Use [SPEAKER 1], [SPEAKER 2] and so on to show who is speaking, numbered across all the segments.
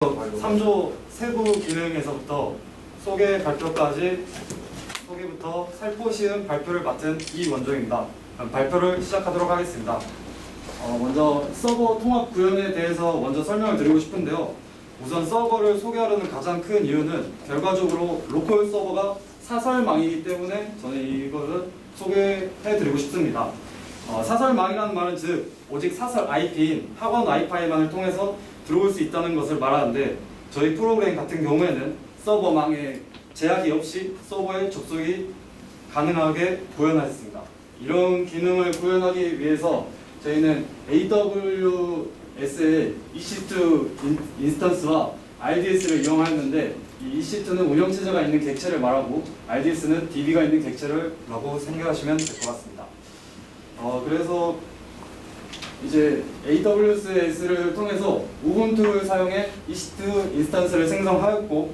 [SPEAKER 1] 3조 세부 기능에서부터 소개 발표까지 소개부터 살포시음 발표를 맡은 이원종입니다. 그럼 발표를 시작하도록 하겠습니다. 먼저 서버 통합 구현에 대해서 먼저 설명을 드리고 싶은데요. 우선 서버를 소개하려는 가장 큰 이유는 결과적으로 로컬 서버가 사설망이기 때문에 저는 이거를 소개해드리고 싶습니다. 사설망이라는 말은 즉 오직 사설 IP인 학원 와이파이만을 통해서 들어올 수 있다는 것을 말하는데, 저희 프로그램 같은 경우에는 서버망에 제약이 없이 서버에 접속이 가능하게 구현하였습니다. 이런 기능을 구현하기 위해서 저희는 AWS의 EC2 인스턴스와 RDS를 이용하였는데, 이 EC2는 운영체제가 있는 객체를 말하고 RDS는 DB가 있는 객체를 라고 생각하시면 될 것 같습니다. 그래서 이제 AWS를 통해서 우분투를 사용해 EC2 인스턴스를 생성하였고,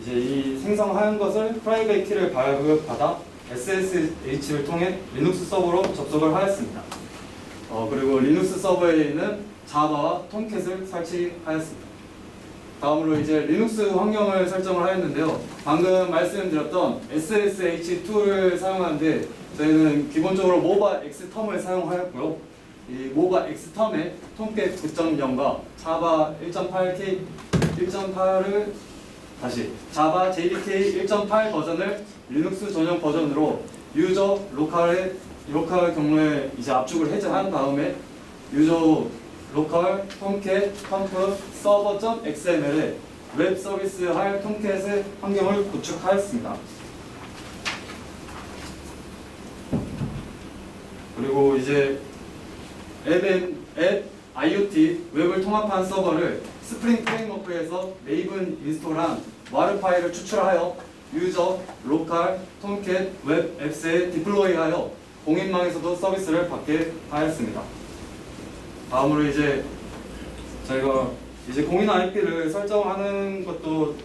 [SPEAKER 1] 이제 이 생성한 것을 프라이빗 키를 발급받아 SSH를 통해 리눅스 서버로 접속을 하였습니다. 그리고 리눅스 서버에는 자바와 톰캣을 설치하였습니다. 다음으로 이제 리눅스 환경을 설정을 하였는데요. 방금 말씀드렸던 SSH2를 사용하는데 저희는 기본적으로 모바 X텀을 사용하였고요. 이 모바 X텀에 톰캣 9.0과 자바 1.8을 자바 JDK 1.8 버전을 리눅스 전용 버전으로 유저 로컬 경로에 이제 압축을 해제한 다음에 유저 로컬 톰캣 컴프 서버.xml에 웹 서비스 할 톰캣의 환경을 구축하였습니다. 그리고 이제 앱 IoT 웹을 통합한 서버를 스프링 프레임워크에서 메이븐 인스톨한 와르 파일을 추출하여 유저, 로컬, 톰캣, 웹 앱스에 디플로이하여 공인망에서도 서비스를 받게 하였습니다. 다음으로 이제 저희가 이제 공인 IP를 설정하는 것도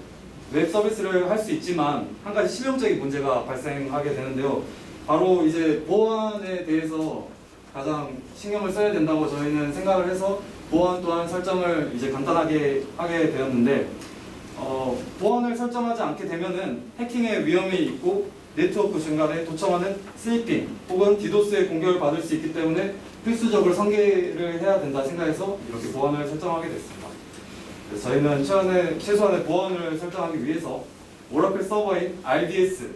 [SPEAKER 1] 웹 서비스를 할 수 있지만 한 가지 실용적인 문제가 발생하게 되는데요. 바로 이제 보안에 대해서 가장 신경을 써야 된다고 저희는 생각을 해서 보안 또한 설정을 이제 간단하게 하게 되었는데, 보안을 설정하지 않게 되면은 해킹의 위험이 있고 네트워크 중간에 도청하는 스니핑 혹은 디도스의 공격을 받을 수 있기 때문에 필수적으로 설계를 해야 된다 생각해서 이렇게 보안을 설정하게 됐습니다. 그래서 저희는 최소한의 보안을 설정하기 위해서 오라클 서버인 RDS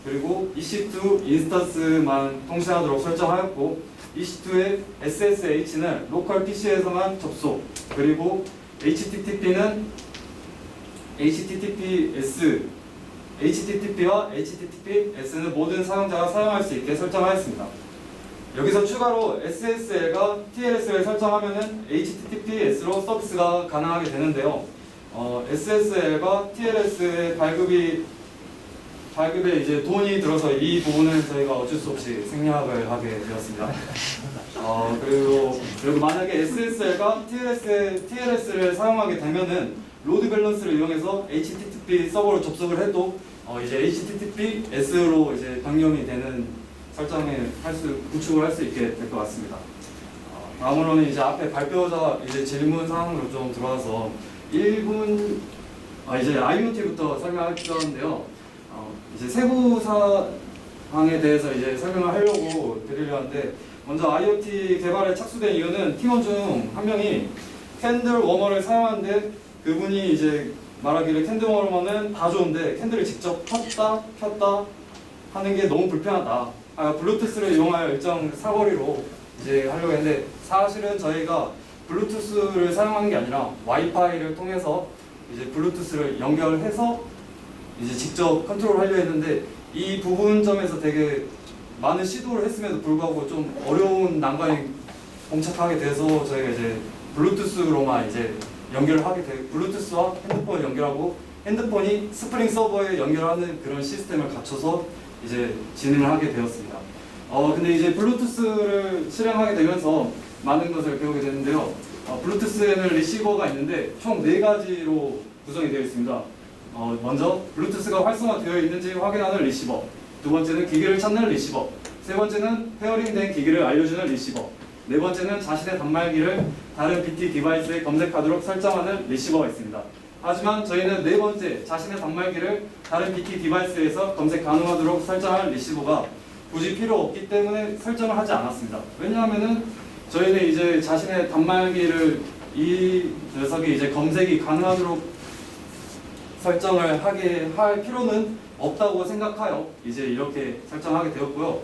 [SPEAKER 1] 그리고 EC2 인스턴스만 통신하도록 설정하였고, EC2의 SSH는 로컬 PC에서만 접속, 그리고 HTTP는 HTTP와 HTTPS는 모든 사용자가 사용할 수 있게 설정하였습니다. 여기서 추가로 SSL과 TLS를 설정하면은 HTTPS로 서비스가 가능하게 되는데요. SSL과 TLS의 발급에 이제 돈이 들어서 이 부분은 저희가 어쩔 수 없이 생략을 하게 되었습니다. 그리고 만약에 SSL과 TLS를 사용하게 되면은 로드 밸런스를 이용해서 HTTP 서버로 접속을 해도 이제 HTTPS로 이제 변경이 되는 설정을 구축을 할 수 있게 될 것 같습니다. 다음으로는 이제 앞에 발표자 이제 질문 사항으로 좀 들어와서 1분 이제 IoT부터 설명하겠는데요. 이제 세부 사항에 대해서 이제 설명을 하려고 드리려 하는데, 먼저 IoT 개발에 착수된 이유는 팀원 중 한 명이 캔들 워머를 사용하는데 그분이 이제 말하기를 캔들 워머는 다 좋은데 캔들을 직접 켰다 하는 게 너무 불편하다. 블루투스를 이용하여 일정 사거리로 이제 하려고 했는데, 사실은 저희가 블루투스를 사용하는 게 아니라 와이파이를 통해서 이제 블루투스를 연결해서 이제 직접 컨트롤 하려 했는데, 이 부분점에서 되게 많은 시도를 했음에도 불구하고 좀 어려운 난관이 봉착하게 돼서 저희가 이제 블루투스로만 이제 연결을 하게 되고, 블루투스와 핸드폰을 연결하고 핸드폰이 스프링 서버에 연결하는 그런 시스템을 갖춰서 이제 진행을 하게 되었습니다. 근데 이제 블루투스를 실행하게 되면서 많은 것을 배우게 되는데요. 블루투스에는 리시버가 있는데 총 4가지로 구성이 되어 있습니다. 먼저 블루투스가 활성화되어 있는지 확인하는 리시버, 두 번째는 기기를 찾는 리시버, 세 번째는 페어링된 기기를 알려주는 리시버, 네 번째는 자신의 단말기를 다른 BT 디바이스에 검색하도록 설정하는 리시버가 있습니다. 하지만 저희는 네 번째 자신의 단말기를 다른 BT 디바이스에서 검색 가능하도록 설정할 리시버가 굳이 필요 없기 때문에 설정을 하지 않았습니다. 왜냐하면은 저희는 이제 자신의 단말기를 이 녀석이 이제 검색이 가능하도록 설정을 하게 할 필요는 없다고 생각하여 이제 이렇게 설정하게 되었고요.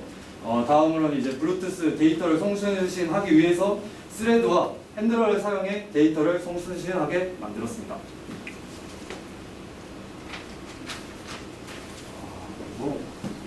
[SPEAKER 1] 다음으로는 이제 블루투스 데이터를 송신하기 위해서 스레드와 핸들러를 사용해 데이터를 송신하게 만들었습니다. 그리고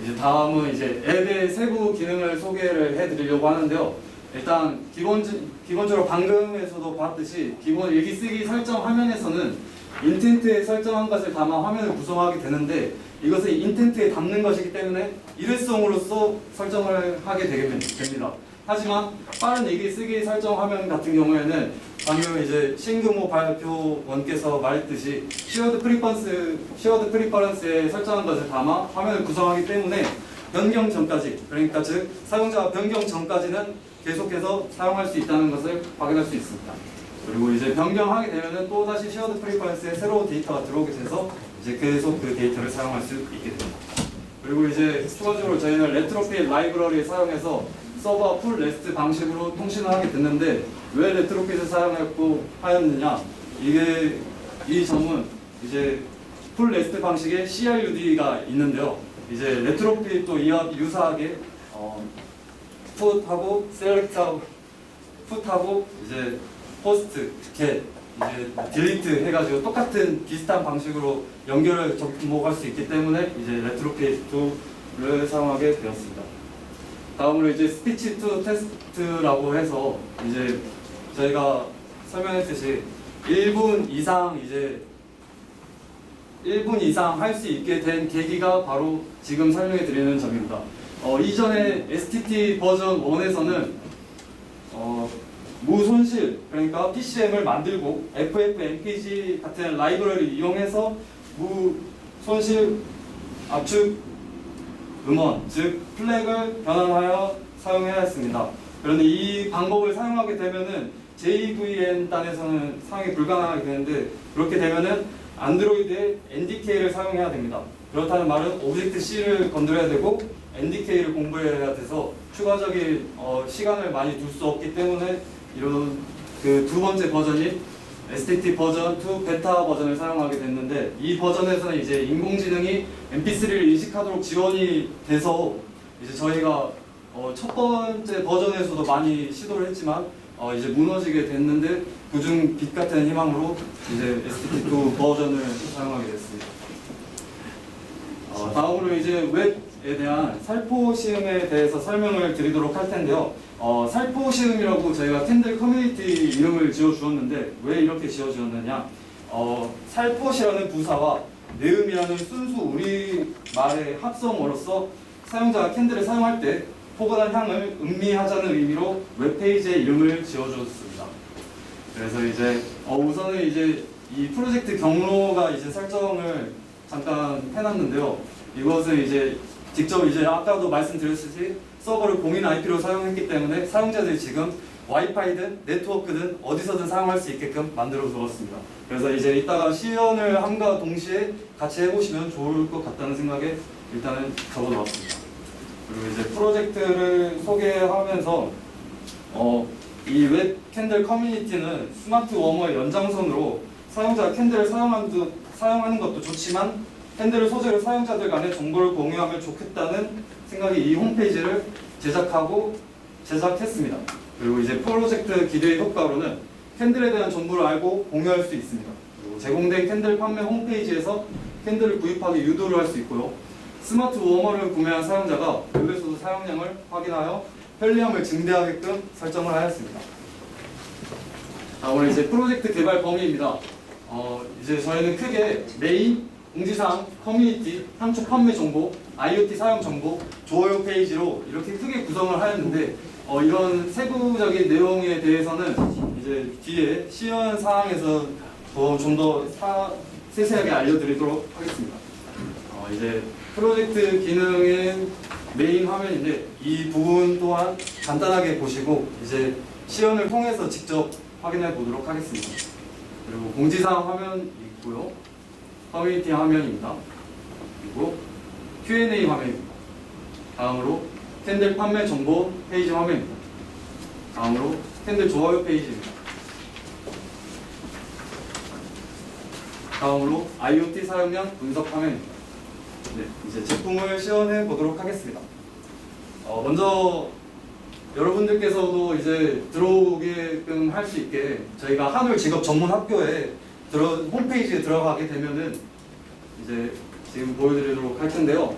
[SPEAKER 1] 이제 다음은 이제 앱의 세부 기능을 소개를 해드리려고 하는데요. 일단 기본적으로 방금에서도 봤듯이 기본 일기 쓰기 설정 화면에서는 인텐트에 설정한 것을 담아 화면을 구성하게 되는데 이것은 인텐트에 담는 것이기 때문에 일회성으로서 설정을 하게 됩니다. 하지만 빠른 일기 쓰기 설정 화면 같은 경우에는 방금 이제 신규모 발표원께서 말했듯이 쉐어드 프리퍼런스에 설정한 것을 담아 화면을 구성하기 때문에 변경 전까지, 그러니까 즉 사용자가 변경 전까지는 계속해서 사용할 수 있다는 것을 확인할 수 있습니다. 그리고 이제 변경하게 되면은 또 다시 쉐어드 프리퍼런스에 새로운 데이터가 들어오게 돼서 이제 계속 그 데이터를 사용할 수 있게 됩니다. 그리고 이제 추가적으로 저희는 레트로핏 라이브러리를 사용해서 서버 풀 레스트 방식으로 통신을 하게 됐는데 왜 레트로핏을 사용했고 하였느냐? 이 점은 이제 풀 레스트 방식에 CRUD가 있는데요. 이제 레트로핏도 이와 유사하게 풋하고 셀렉트하고 풋하고 이제 포스트, 겟, 이제 딜리트 해가지고 똑같은 비슷한 방식으로 연결을 접목할 수 있기 때문에 이제 레트로핏2를 사용하게 되었습니다. 다음으로 이제 스피치 투 테스트라고 해서 이제 저희가 설명했듯이 1분 이상 할 수 있게 된 계기가 바로 지금 설명해 드리는 점입니다. 이전에 STT 버전 1에서는 무손실, 그러니까 PCM을 만들고 FFmpeg 같은 라이브러리를 이용해서 무손실 압축 음원, 즉 플렉을 변환하여 사용해야 했습니다. 그런데 이 방법을 사용하게 되면은 JVM 단에서는 사용이 불가능하게 되는데 그렇게 되면은 안드로이드에 NDK를 사용해야 됩니다. 그렇다는 말은 오브젝트-C를 건드려야 되고 NDK를 공부해야 돼서 추가적인 시간을 많이 둘 수 없기 때문에 이런 그 두 번째 버전인 STT 버전 2 베타 버전을 사용하게 됐는데 이 버전에서는 이제 인공지능이 MP3를 인식하도록 지원이 돼서 이제 저희가 첫 번째 버전에서도 많이 시도를 했지만 이제 무너지게 됐는데 그중 빛 같은 희망으로 이제 STT2 버전을 사용하게 됐습니다. 다음으로 이제 웹에 대한 살포시음에 대해서 설명을 드리도록 할 텐데요. 살포시음이라고 저희가 캔들 커뮤니티 이름을 지어주었는데 왜 이렇게 지어주었느냐? 살포시라는 부사와 네음이라는 순수 우리말의 합성어로서 사용자가 캔들을 사용할 때 포근한 향을 음미하자는 의미로 웹페이지의 이름을 지어주었습니다. 그래서 이제 우선은 이제 이 프로젝트 경로가 이제 설정을 잠깐 해놨는데요. 이것은 이제 직접 이제 아까도 말씀드렸듯이 서버를 공인 IP로 사용했기 때문에 사용자들이 지금 와이파이든 네트워크든 어디서든 사용할 수 있게끔 만들어 두었습니다. 그래서 이제 이따가 시연을 함과 동시에 같이 해보시면 좋을 것 같다는 생각에 일단은 적어 놓았습니다. 그리고 이제 프로젝트를 소개하면서 이 웹 캔들 커뮤니티는 스마트 워머의 연장선으로 사용자가 캔들을 사용하는 것도 좋지만 캔들을 소재로 사용자들 간에 정보를 공유하면 좋겠다는 생각이 이 홈페이지를 제작했습니다. 그리고 이제 프로젝트 기대의 효과로는 캔들에 대한 정보를 알고 공유할 수 있습니다. 그리고 제공된 캔들 판매 홈페이지에서 캔들을 구입하기 유도를 할 수 있고요. 스마트 워머를 구매한 사용자가 웹에서도 사용량을 확인하여 편리함을 증대하게끔 설정을 하였습니다. 오늘 이제 프로젝트 개발 범위입니다. 이제 저희는 크게 메인, 공지사항, 커뮤니티, 상추 판매 정보, IoT 사용 정보, 좋아요 페이지로 이렇게 크게 구성을 하였는데 이런 세부적인 내용에 대해서는 이제 뒤에 시연 사항에서 좀 더 세세하게 알려드리도록 하겠습니다. 이제 프로젝트 기능인 메인 화면인데 이 부분 또한 간단하게 보시고 이제 시연을 통해서 직접 확인해 보도록 하겠습니다. 그리고 공지사항 화면 있고요. 커뮤니티 화면입니다. 그리고 Q&A 화면입니다. 다음으로 캔들 판매 정보 페이지 화면입니다. 다음으로 캔들 좋아요 페이지입니다. 다음으로 IoT 사용량 분석 화면입니다. 네, 이제 제품을 시연해 보도록 하겠습니다. 먼저 여러분들께서도 이제 들어오게끔 할 수 있게 저희가 한울 직업 전문 학교에 홈페이지에 들어가게 되면은 이제 지금 보여드리도록 할 텐데요.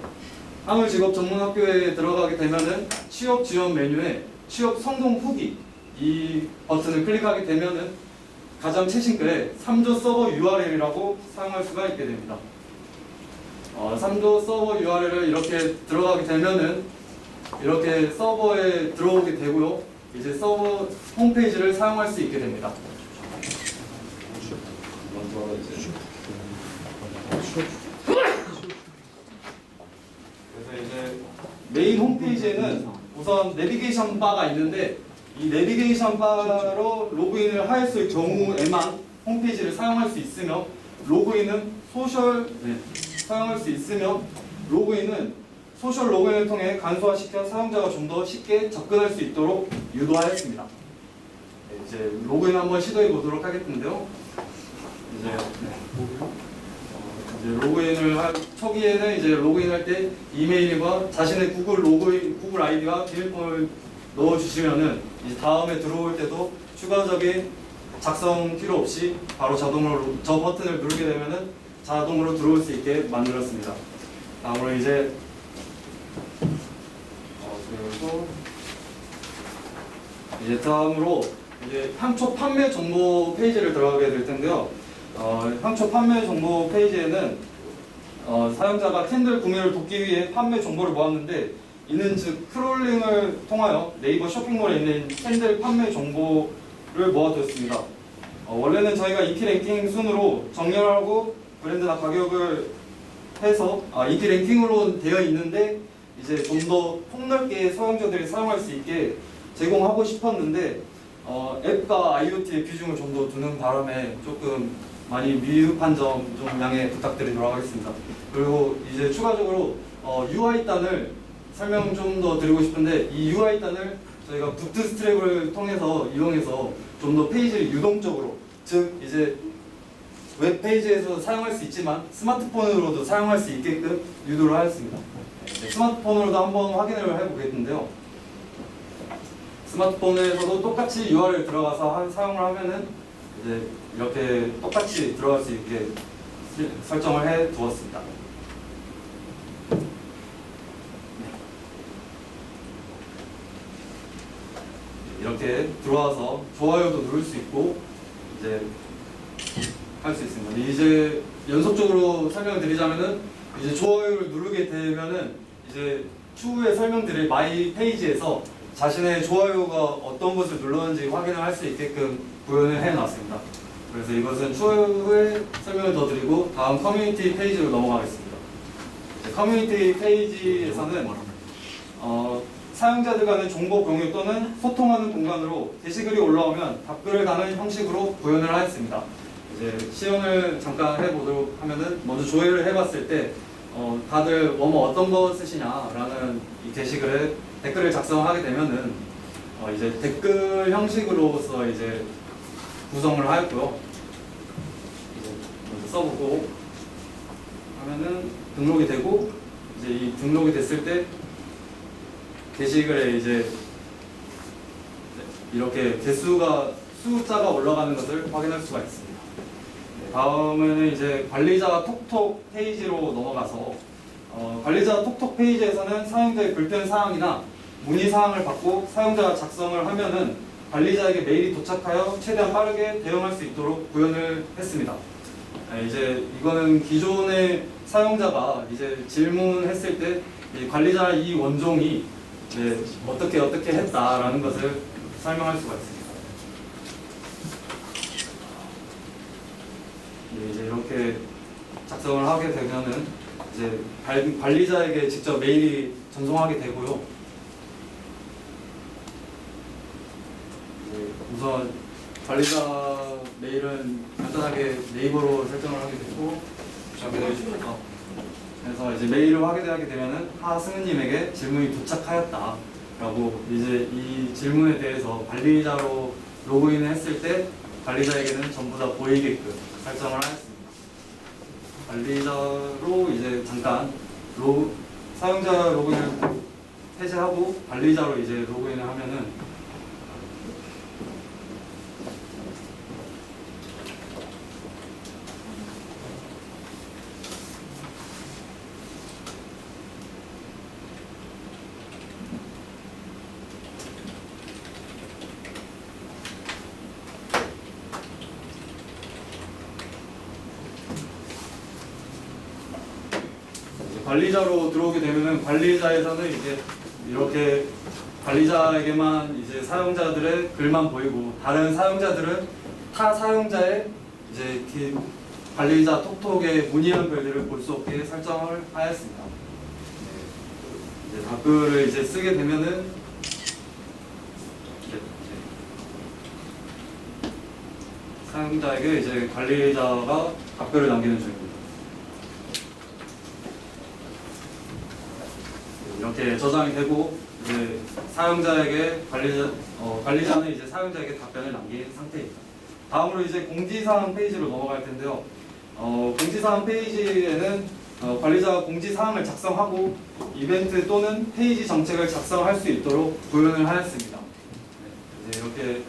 [SPEAKER 1] 한울 직업 전문 학교에 들어가게 되면은 취업 지원 메뉴에 취업 성공 후기 이 버튼을 클릭하게 되면은 가장 최신 글에 3조 서버 URL이라고 사용할 수가 있게 됩니다. 3조 서버 URL을 이렇게 들어가게 되면은 이렇게 서버에 들어오게 되고요. 이제 서버 홈페이지를 사용할 수 있게 됩니다. 그래서 이제 메인 홈페이지에는 우선 내비게이션 바가 있는데 이 내비게이션 바로 로그인을 하였을 경우에만 홈페이지를 사용할 수 있으며 로그인은 사용할 수 있으며 로그인은 소셜 로그인을 통해 간소화시켜 사용자가 좀 더 쉽게 접근할 수 있도록 유도하였습니다. 네, 이제 로그인 한번 시도해 보도록 하겠는데요. 이제 로그인을 초기에는 이제 로그인할 때 이메일과 자신의 구글 아이디와 비밀번호를 넣어주시면은 이제 다음에 들어올 때도 추가적인 작성 필요 없이 바로 자동으로 저 버튼을 누르게 되면은 자동으로 들어올 수 있게 만들었습니다. 다음으로 이제 그리고 이제 다음으로 이제 향초 판매 정보 페이지를 들어가게 될 텐데요. 향초 판매 정보 페이지에는 사용자가 캔들 구매를 돕기 위해 판매 정보를 모았는데 이는 즉 크롤링을 통하여 네이버 쇼핑몰에 있는 캔들 판매 정보를 모아두었습니다. 원래는 저희가 인기 랭킹 순으로 정렬하고 브랜드나 가격을 해서 인기 랭킹으로 되어 있는데 이제 좀 더 폭넓게 사용자들이 사용할 수 있게 제공하고 싶었는데 앱과 IoT의 비중을 좀 더 두는 바람에 조금 많이 미흡한 점 좀 양해 부탁드리도록 하겠습니다. 그리고 이제 추가적으로 UI 단을 설명 좀 더 드리고 싶은데 이 UI 단을 저희가 부트스트랩을 통해서 이용해서 좀 더 페이지를 유동적으로 즉 이제 웹페이지에서 사용할 수 있지만 스마트폰으로도 사용할 수 있게끔 유도를 하였습니다. 네, 스마트폰으로도 한번 확인을 해보겠는데요. 스마트폰에서도 똑같이 URL 들어가서 사용을 하면은 이제 이렇게 똑같이 들어갈 수 있게 설정을 해 두었습니다. 이렇게 들어와서 좋아요도 누를 수 있고 이제 할 수 있습니다. 이제 연속적으로 설명을 드리자면은 이제 좋아요를 누르게 되면은 이제 추후에 설명드릴 마이 페이지에서 자신의 좋아요가 어떤 것을 눌렀는지 확인을 할 수 있게끔 구현을 해놨습니다. 그래서 이것은 추후에 설명을 더 드리고 다음 커뮤니티 페이지로 넘어가겠습니다. 커뮤니티 페이지에서는 사용자들 간의 정보 공유 또는 소통하는 공간으로 게시글이 올라오면 답글을 다는 형식으로 구현을 하였습니다. 이제 시연을 잠깐 해보도록 하면은 먼저 조회를 해봤을 때 다들 뭐뭐 어떤 거 쓰시냐라는 이 게시글에 댓글을 작성하게 되면은 이제 댓글 형식으로서 이제 구성을 하였고요. 이제 먼저 써보고 하면은 등록이 되고 이제 이 등록이 됐을 때 게시글에 이제 이렇게 숫자가 올라가는 것을 확인할 수가 있습니다. 다음에는 이제 관리자 톡톡 페이지로 넘어가서 관리자 톡톡 페이지에서는 사용자의 불편 사항이나 문의 사항을 받고 사용자가 작성을 하면은 관리자에게 메일이 도착하여 최대한 빠르게 대응할 수 있도록 구현을 했습니다. 이제 이거는 기존의 사용자가 이제 질문했을 때 관리자 이 원종이 이제 어떻게 했다라는 것을 설명할 수가 있습니다. 이제 이렇게 작성을 하게 되면은 이제 관리자에게 직접 메일이 전송하게 되고요. 우선 관리자 메일은 간단히 간단하게 네이버로 설정을 하게 됐고, 자, 기다려주십시오. 그래서 이제 메일을 확인하게 되면은 하승우님에게 질문이 도착하였다 라고 이제 이 질문에 대해서 관리자로 로그인을 했을 때 관리자에게는 전부 다 보이게끔 설정을 하였습니다. 관리자로 이제 잠깐 사용자 로그인을 해제하고 관리자로 이제 로그인을 하면은 관리자로 들어오게 되면은 관리자에서는 이제 이렇게 관리자에게만 이제 사용자들의 글만 보이고 다른 사용자들은 타 사용자의 이제 관리자 톡톡의 문의한 글들을 볼 수 없게 설정을 하였습니다. 이제 답글을 이제 쓰게 되면은 사용자에게 이제 관리자가 답글을 남기는 중입니다. 이렇게 저장이 되고 이제 사용자에게 관리자는 이제 사용자에게 답변을 남긴 상태입니다. 다음으로 이제 공지사항 페이지로 넘어갈 텐데요. 공지사항 페이지에는 관리자가 공지사항을 작성하고 이벤트 또는 페이지 정책을 작성할 수 있도록 구현을 하였습니다. 이제 이렇게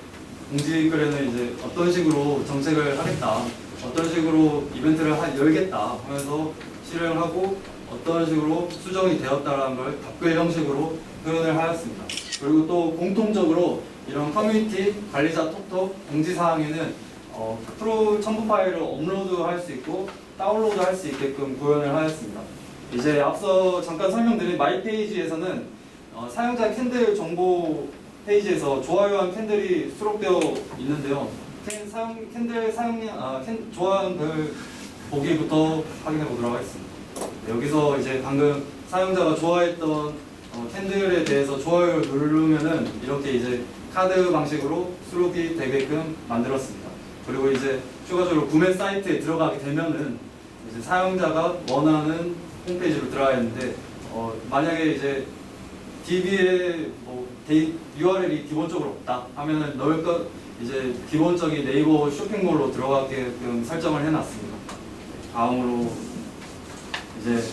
[SPEAKER 1] 공지글에는 이제 어떤 식으로 정책을 하겠다, 어떤 식으로 이벤트를 열겠다 하면서 실행을 하고 어떤 식으로 수정이 되었다라는 걸 답글 형식으로 표현을 하였습니다. 그리고 또 공통적으로 이런 커뮤니티, 관리자 톡톡, 공지사항에는 프로 첨부 파일을 업로드할 수 있고 다운로드 할 수 있게끔 구현을 하였습니다. 이제 앞서 잠깐 설명드린 마이 페이지에서는 사용자 캔들 정보 페이지에서 좋아요한 캔들이 수록되어 있는데요. 캔들 좋아요한 보기부터 확인해 보도록 하겠습니다. 여기서 이제 방금 사용자가 좋아했던 캔들에 대해서 좋아요를 누르면은 이렇게 이제 카드 방식으로 수록이 되게끔 만들었습니다. 그리고 이제 추가적으로 구매 사이트에 들어가게 되면은 이제 사용자가 원하는 홈페이지로 들어가야 하는데 만약에 이제 DB에 URL이 기본적으로 없다 하면은 넣을 것 이제 기본적인 네이버 쇼핑몰로 들어가게끔 설정을 해놨습니다. 다음으로 이제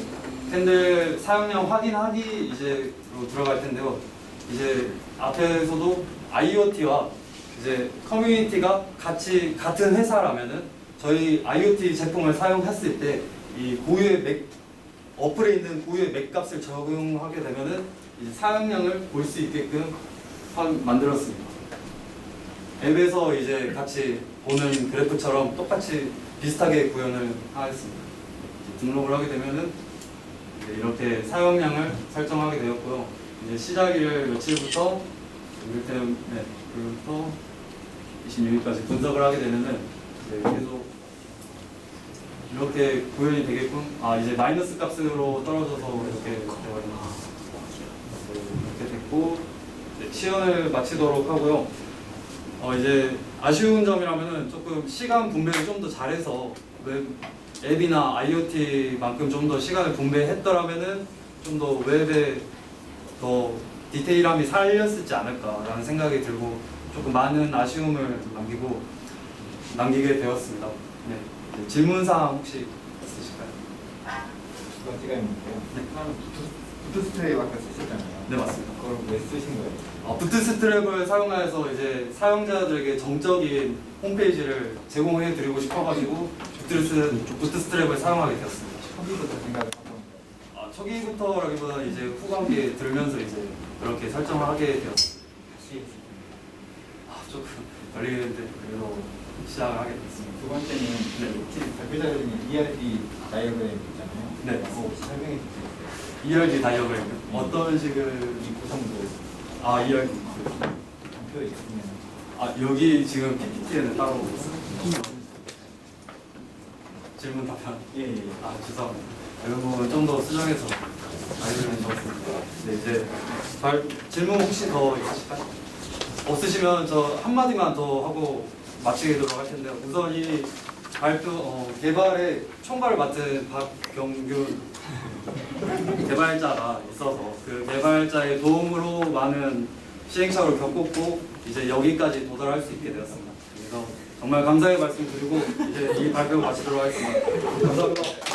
[SPEAKER 1] 캔들 사용량 확인하기 이제로 들어갈 텐데요. 이제 앞에서도 IoT와 이제 커뮤니티가 같은 회사라면은 저희 IoT 제품을 사용했을 때 이 고유의 어플에 있는 고유의 맥 값을 적용하게 되면은 이제 사용량을 볼 수 있게끔 만들었습니다. 앱에서 이제 같이 보는 그래프처럼 똑같이 비슷하게 구현을 하였습니다. 등록을 하게 되면은 이렇게 사용량을 설정하게 되었고요. 이제 시작일 며칠부터 그부터 26일까지 분석을 하게 되면은 이제 계속 이렇게 구현이 되게끔 이제 마이너스 값으로 떨어져서 이렇게 이렇게 됐고 시연을 마치도록 하고요. 이제 아쉬운 점이라면은 조금 시간 분배를 좀 더 잘해서 앱이나 IoT만큼 좀 더 시간을 분배했더라면은 좀 더 웹에 더 디테일함이 살렸을지 않을까라는 생각이 들고 조금 많은 아쉬움을 남기게 되었습니다. 네. 질문사항 혹시 있으실까요?
[SPEAKER 2] 두 가지가 있는데요. 하나는 부트스트랩 아까 쓰셨잖아요.
[SPEAKER 1] 네, 맞습니다.
[SPEAKER 2] 그걸 왜 쓰신 거예요?
[SPEAKER 1] 부트스트랩을 사용해서 이제 사용자들에게 정적인 홈페이지를 제공해 드리고 싶어가지고 부트스트랩을 사용하게 되었습니다.
[SPEAKER 2] 초기부터 생각을 하던 거예요.
[SPEAKER 1] 초기부터라기보다는 이제 후반기에 들면서 이제 그렇게 설정을 하게 되었습니다.
[SPEAKER 2] 다시
[SPEAKER 1] 조금 걸리겠는데 그래도 시작을 하게 됐습니다.
[SPEAKER 2] 두 번째는 발표자 중에 ERD 다이어그램 있잖아요.
[SPEAKER 1] 네.
[SPEAKER 2] 그거 혹시 설명해 주세요.
[SPEAKER 1] ERD 다이어그램 어떤 식의
[SPEAKER 2] 이 구성도
[SPEAKER 1] ERD
[SPEAKER 2] 단표에 있으면
[SPEAKER 1] 여기 지금 PPT에는 따로 있어요. 질문 답변.
[SPEAKER 2] 예.
[SPEAKER 1] 죄송합니다. 이런 부분 좀 더 수정해서 알려드리면 좋겠습니다. 네, 이제 질문 혹시 더 있으실까요? 없으시면 저 한마디만 더 하고 마치도록 할 텐데요. 우선 이 개발의 총괄을 맡은 박경균 개발자가 있어서 그 개발자의 도움으로 많은 시행착오를 겪었고 이제 여기까지 도달할 수 있게 되었습니다. 그래서 정말 감사의 말씀 드리고 이제 이 발표 마치도록 하겠습니다. 감사합니다.